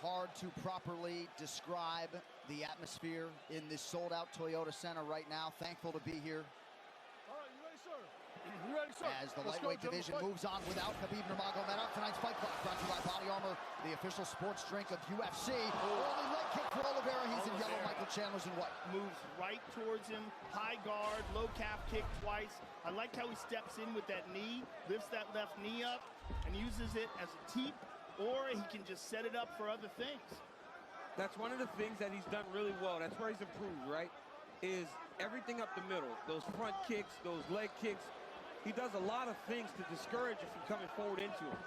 hard to properly describe the atmosphere in this sold-out Toyota Center right now. Thankful to be here. All right, you ready, sir? You ready, sir? As the lightweight division moves on without Khabib Nurmagomedov. Tonight's fight clock brought to you by Body Armor, the official sports drink of UFC. Early leg kick for Oliveira. He's in yellow. Michael Chandler's in white. Moves right towards him. High guard, low calf kick twice. I like how he steps in with that knee, lifts that left knee up, and uses it as a teep, or he can just set it up for other things. That's one of the things that he's done really well. That's where he's improved, right? Is everything up the middle. Those front kicks, those leg kicks. He does a lot of things to discourage you from coming forward into him.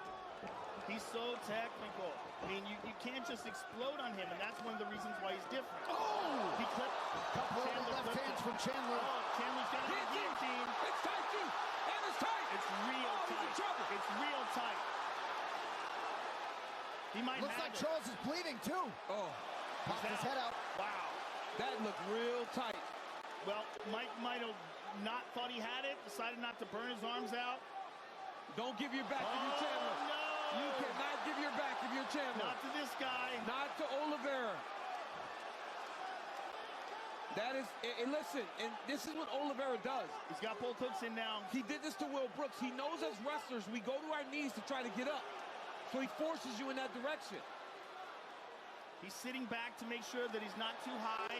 He's so technical. I mean, you can't just explode on him, and that's one of the reasons why he's different. Oh! He clipped. Couple of left hands from Chandler. Oh, Chandler's got a guillotine. It's tight, too. And it's tight. It's real tight. He's in trouble. It's real tight. He might Looks have like it. Charles is bleeding, too. Oh, Popped his head out. Wow. that looked real tight. Well, Mike might have not thought he had it, decided not to burn his arms out. Don't give your back if you're Chandler. No! You cannot give your back if you're Chandler. Not to this guy. Not to Oliveira. That is, and listen, and this is what Oliveira does. He's got both hooks in now. He did this to Will Brooks. He knows as wrestlers, we go to our knees to try to get up. So he forces you in that direction. He's sitting back to make sure that he's not too high.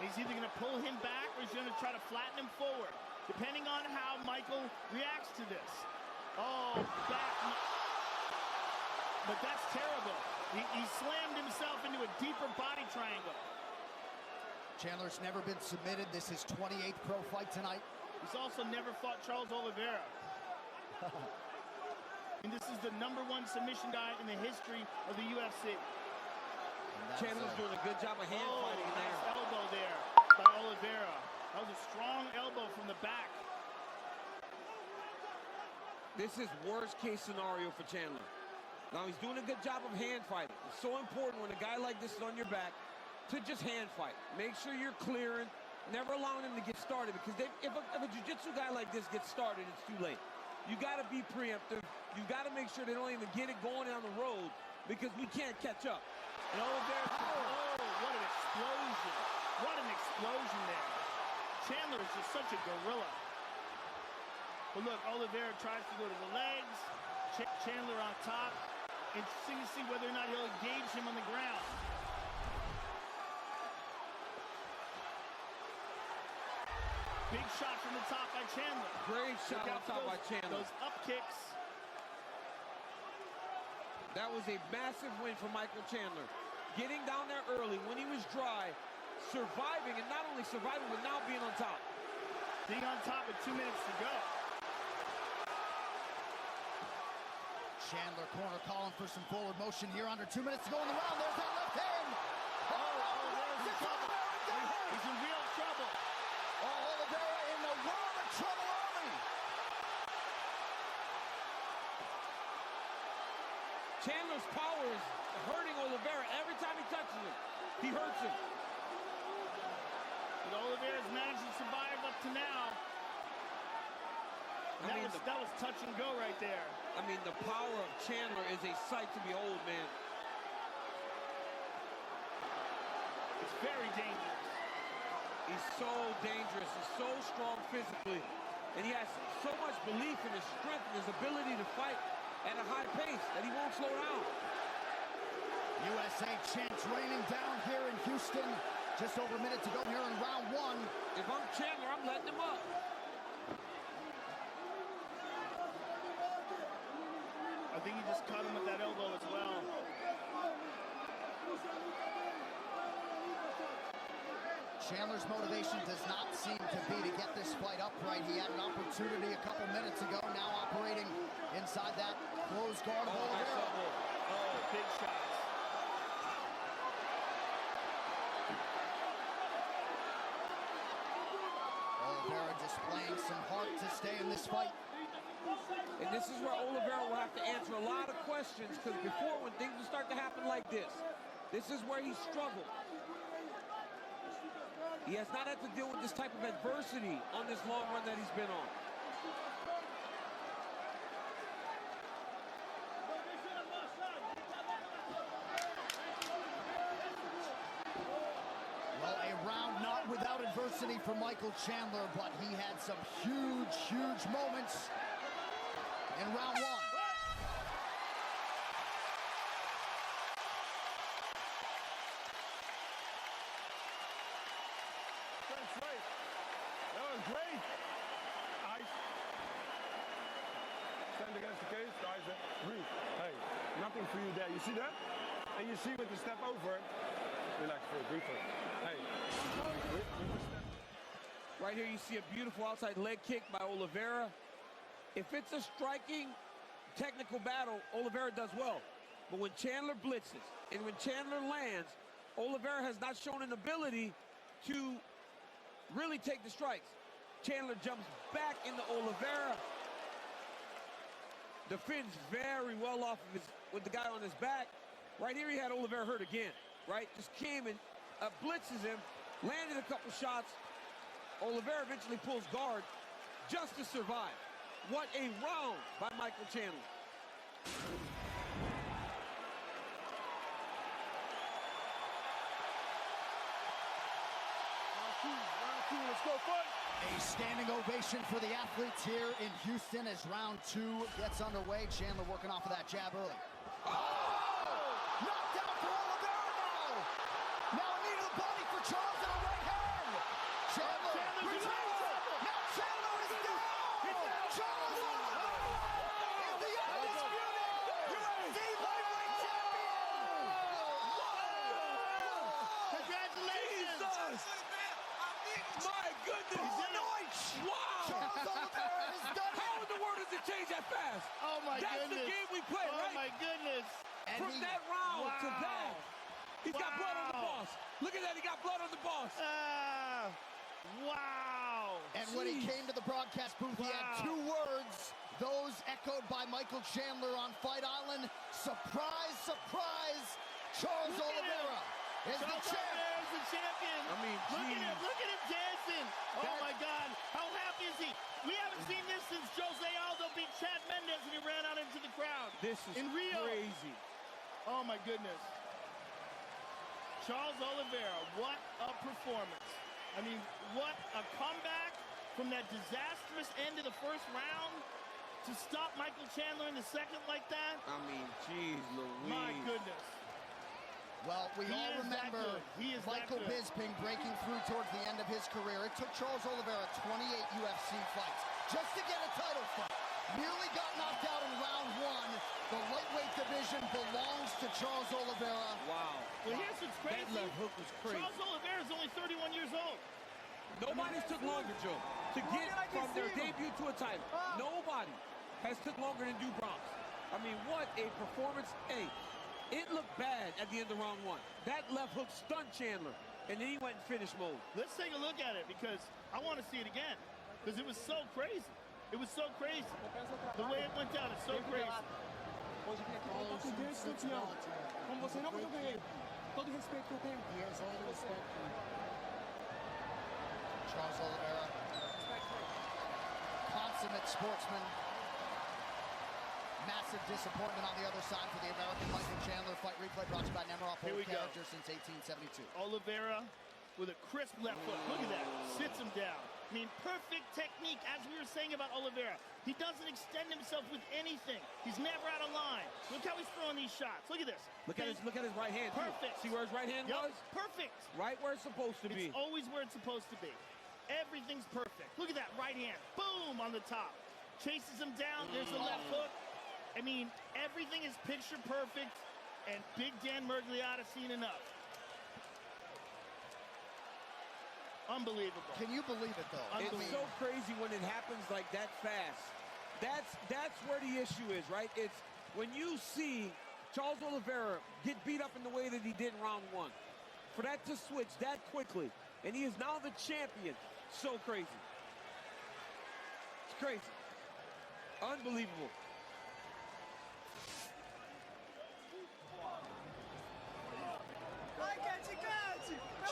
He's either going to pull him back or he's going to try to flatten him forward, depending on how Michael reacts to this. Oh, back. But that's terrible. He slammed himself into a deeper body triangle. Chandler's never been submitted. This is 28th pro fight tonight. He's also never fought Charles Oliveira. And this is the #1 submission guy in the history of the UFC. Chandler's doing a good job of hand fighting in nice there. elbow there by Oliveira. That was a strong elbow from the back. This is worst case scenario for Chandler. Now he's doing a good job of hand fighting. It's so important when a guy like this is on your back to just hand fight. Make sure you're clearing, never allowing him to get started, because if a jiu-jitsu guy like this gets started, it's too late. You got to be preemptive. You got to make sure they don't even get it going down the road, because we can't catch up. And Oliveira, oh, what an explosion. What an explosion there. Chandler is just such a gorilla. But look, Oliveira tries to go to the legs. Chandler on top. Interesting to see whether or not he'll engage him on the ground. Big shot from the top by Chandler. Great shot on top by Chandler. Those up kicks. That was a massive win for Michael Chandler. Getting down there early when he was dry, surviving, and not only surviving, but now being on top. Being on top with 2 minutes to go. Chandler corner calling for some forward motion here. Under 2 minutes to go in the round. There's that left hand. There's in trouble. He's in real trouble. Oh, Oliveira in the world of trouble early. Chandler's power is hurting Oliveira every time he touches him. He hurts him. But Oliveira's managed to survive up to now. That was touch and go right there. I mean, the power of Chandler is a sight to behold, man. It's very dangerous. He's so dangerous. He's so strong physically. And he has so much belief in his strength and his ability to fight at a high pace that he won't slow down. USA champs raining down here in Houston. Just over a minute to go here in round 1. If I'm Chandler, I'm letting him up. I think he just cut him with that elbow as well. Chandler's motivation does not seem to be to get this fight upright. He had an opportunity a couple minutes ago, now operating inside that closed guard of Oliveira. Oh, big shots. Oliveira displaying some heart to stay in this fight. And this is where Oliveira will have to answer a lot of questions, because before, when things would start to happen like this is where he struggled. He has not had to deal with this type of adversity on this long run that he's been on. adversity for Michael Chandler, but he had some huge moments in round one. That's right. That was great. Ice. Stand against the cage. Ice. Breathe. Hey, nothing for you there. You see that? And you see with the step over. Relax for it. Breathe for it. Hey. Right here, you see a beautiful outside leg kick by Oliveira. If it's a striking, technical battle, Oliveira does well. But when Chandler blitzes and when Chandler lands, Oliveira has not shown an ability to really take the strikes. Chandler jumps back into Oliveira. Defends very well off of with the guy on his back. Right here, he had Oliveira hurt again, right? Just came and blitzes him, landed a couple shots. Oliveira eventually pulls guard just to survive. What a round by Michael Chandler. Round two, let's go, fight! A standing ovation for the athletes here in Houston as round two gets underway. Chandler working off of that jab early. Knocked out for Oliveira now! Now a knee to the body for Charles and a right hand! Chandler retains it! Now Chandler is down! Charles Oliveira is the undisputed UFC lightweight champion! Congratulations! My goodness! Wow! Charles Oliveira has done it! How in the world does it change that fast? Oh my That's goodness! the game we play, Oh right? my goodness! And From he- that round to Wow. that, he's got blood on the Wow. boss. Look at that, he got blood on the boss. Wow! And when he Jeez. came to the broadcast booth, he had Wow. 2 words, those echoed by Michael Chandler on Fight Island. Surprise, surprise, Charles Look at Oliveira is the Charles champ. Oliveira is the champion. I mean, look at him dancing. Oh That- my God, how happy is he? We haven't seen this since Jose Aldo beat Chad Mendes and he ran out into the crowd. This is in Rio. crazy. Oh my goodness. Charles Oliveira, what a performance. I mean, what a comeback from that disastrous end of the first round to stop Michael Chandler in the second like that. I mean, geez, Louise. My goodness. Well, we He all is that remember good. He is that Michael good. Bisping breaking through towards the end of his career. It took Charles Oliveira 28 UFC fights just to get a title fight. Nearly got knocked out in round 1. The lightweight division belongs to Charles Oliveira. Wow. Well, here's what's crazy. That left hook was crazy. Charles Oliveira is only 31 years old. Nobody's took longer, Joe, to get from their debut to a title. Nobody has took longer than Du Bronx. I mean, what a performance. Hey, it looked bad at the end of round 1. That left hook stunned Chandler, and then he went in finish mode. Let's take a look at it because I want to see it again because it was so crazy. It was so crazy. The way it went down is so crazy. Hoje eu vim aqui lutar com Deus campeão. Como você não, porque eu ganhei. Todo o respeito que eu tenho. Charles Oliveira, consummate sportsman. Massive disappointment on the other side for the American Michael Chandler. Fight replay brought to you by Nemiroff, Here we old go. character since 1872. Oliveira with a crisp left hook. Look at that. Sits him down. I mean, perfect technique, as we were saying about Oliveira. He doesn't extend himself with anything. He's never out of line. Look how he's throwing these shots. Look at this. Look at his right hand. too. Perfect. See where his right hand was? Perfect. Right where it's supposed to be. It's always where it's supposed to be. Everything's perfect. Look at that right hand. Boom on the top. Chases him down. There's the left hook. I mean, everything is picture perfect, and Big Dan Miragliotta seen enough. Unbelievable. Can you believe it, though? It's I mean, so crazy when it happens like that fast. That's where the issue is, right? It's when you see Charles Oliveira get beat up in the way that he did in round 1. For that to switch that quickly, and he is now the champion. So crazy. It's crazy. Unbelievable.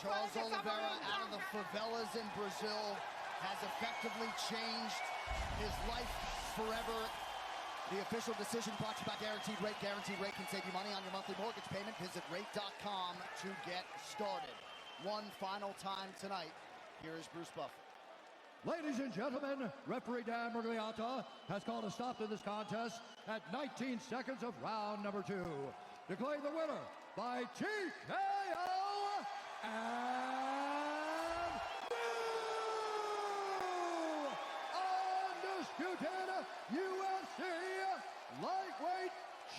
Charles Oliveira out of the favelas in Brazil has effectively changed his life forever. The official decision brought to you by Guaranteed Rate. Guaranteed Rate can save you money on your monthly mortgage payment. Visit rate.com to get started. One final time tonight. Here is Bruce Buffer. Ladies and gentlemen, referee Dan Miragliotta has called a stop to this contest at 19 seconds of round number 2. Declaring the winner by TKO and new undisputed UFC lightweight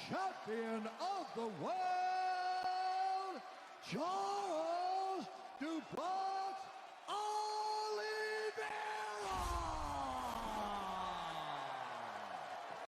champion of the world, Charles Dubois.